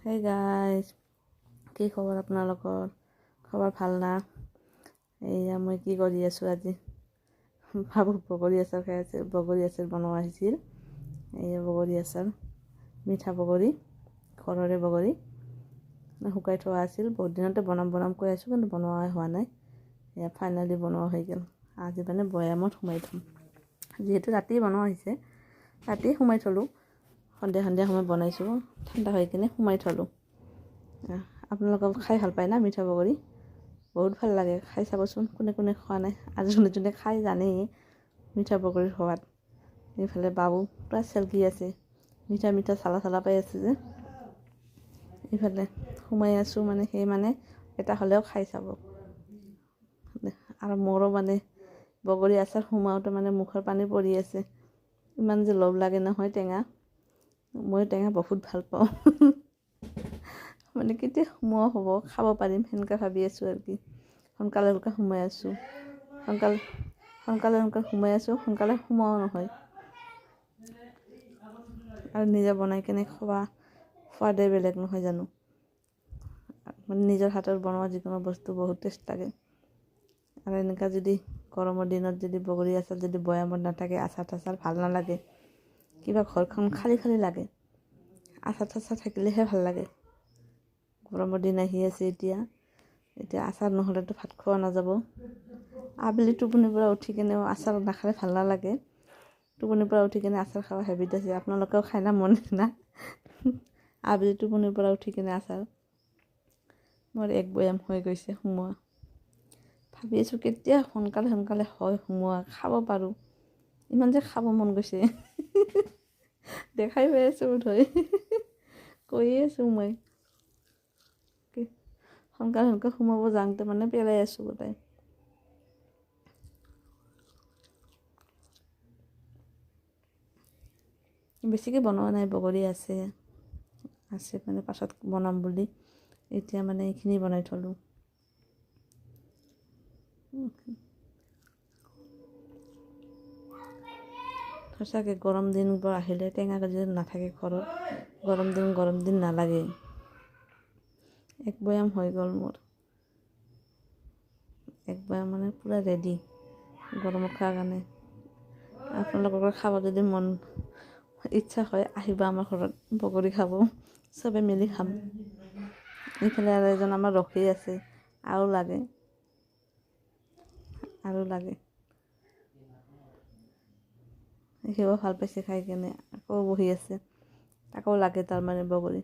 Hey guys, কি খবৰ আপোনালোকৰ? খবৰ ভাল না? এইয়া মই কি কৰি আছোঁ আজি ভাবু বগৰী আচাৰ খাই আছে। বগৰী আচাৰ বনোৱা হৈছিল। এইয়া বগৰী আচাৰ, মিঠা বগৰী, ঘৰৰে বগৰী শুকাই থোৱা আছিল। বহুত দিনতে বনাম কৈ আছোঁ, কিন্তু বনোৱাই হোৱা নাই। এয়া ফাইনেলি বনোৱা হৈ গ'ল। আজি মানে বৈয়ামত সোমাই থ'ম, যিহেতু ৰাতি বনোৱা হৈছে। ৰাতি সোমাই থ'লোঁ, সন্ধিয়া সময় বনাইছোঁ, ঠাণ্ডা হৈ কিনে সোমাই থ'লোঁ। আপোনালোকক খাই ভাল পায় না মিঠা বগৰী? বহুত ভাল লাগে, খাই চাবচোন। কোনে কোনে খোৱা নাই আৰু যোনে খাই জানেই মিঠা বগৰীৰ সোৱাদ। এইফালে বাবু পূৰা চেলকি আছে, মিঠা চালা পাই আছে যে। এইফালে সোমাই আছোঁ, মানে সেই এটা হ'লেও খাই চাব। আৰু মোৰো বগৰী আচাৰ সোমাওঁতে মুখৰ পানী পৰি আছে। ইমান যে লোভ লাগে নহয় টেঙা। মই টেঙা বহুত ভাল পাওঁ। কেতিয়া সোমোৱা হ'ব, খাব পাৰিম সেনেকৈ ভাবি আছোঁ আৰু কি। সোনকালে সোমাই আছোঁ, সোনকালে সোমাই আছোঁ, সোনকালে সোমোৱাও নহয়। আৰু নিজে বনাই কিনে খোৱা সোৱাদেই বেলেগ নহয় জানো। নিজৰ হাতৰ বনোৱা যিকোনো বস্তু বহুত টেষ্ট লাগে। আৰু এনেকুৱা যদি গৰমৰ দিনত যদি বগৰী আচাৰ যদি বৈয়ামত নাথাকে, আচাৰ তাচাৰ ভাল নালাগে। কিবা ঘৰখন খালী লাগে। আচাৰ তাচাৰ থাকিলেহে ভাল লাগে। গৰমৰ দিন আহি আছে এতিয়া আচাৰ নহ'লেতো ভাত খোৱা নাযাব। আবেলি টোপনিৰ পৰা উঠি কিনেও আচাৰ নাখালে ভাল নালাগে। টোপনিৰ পৰা উঠি কিনে আচাৰ খাব হেবিট আছে। আপোনালোকেও খাই না মন না? আবেলি টোপনিৰ পৰা উঠি কিনে আচাৰ মোৰ এক বৈয়াম হৈ গৈছে সোমোৱা। ভাবি আছোঁ কেতিয়া সোনকালে হয় সোমোৱা, খাব পাৰোঁ। ইমান যে খাব মন গৈছে। দেখাই পাই আছোঁ বোধহয়। কৈয়ে আছোঁ মই সোনকালে সোমাব যাওঁতে পেলাই আছোঁ গোটাই। বেছিকৈ বনোৱা নাই, বগৰী আছে পাছত বনাম বুলি। এতিয়া এইখিনি বনাই থ'লোঁ। সঁচাকৈ গৰম দিনবোৰ আহিলে টেঙা যদি নাথাকে ঘৰত, গৰম দিন নালাগে। এক বৈয়াম হৈ গ'ল মোৰ। এক বৈয়াম পূৰা ৰেডি গৰমত খোৱাৰ কাৰণে। আপোনালোকৰ খাব যদি ইচ্ছা হয়, আহিব আমাৰ ঘৰত বগৰী খাব, চবে মিলি খাম। এইফালে আৰু এজন আমাৰ ৰখি আছে, আৰু লাগে। সিও ভাল পাইছে খাই কিনে, আকৌ বহি আছে, তাকো লাগে বগৰী।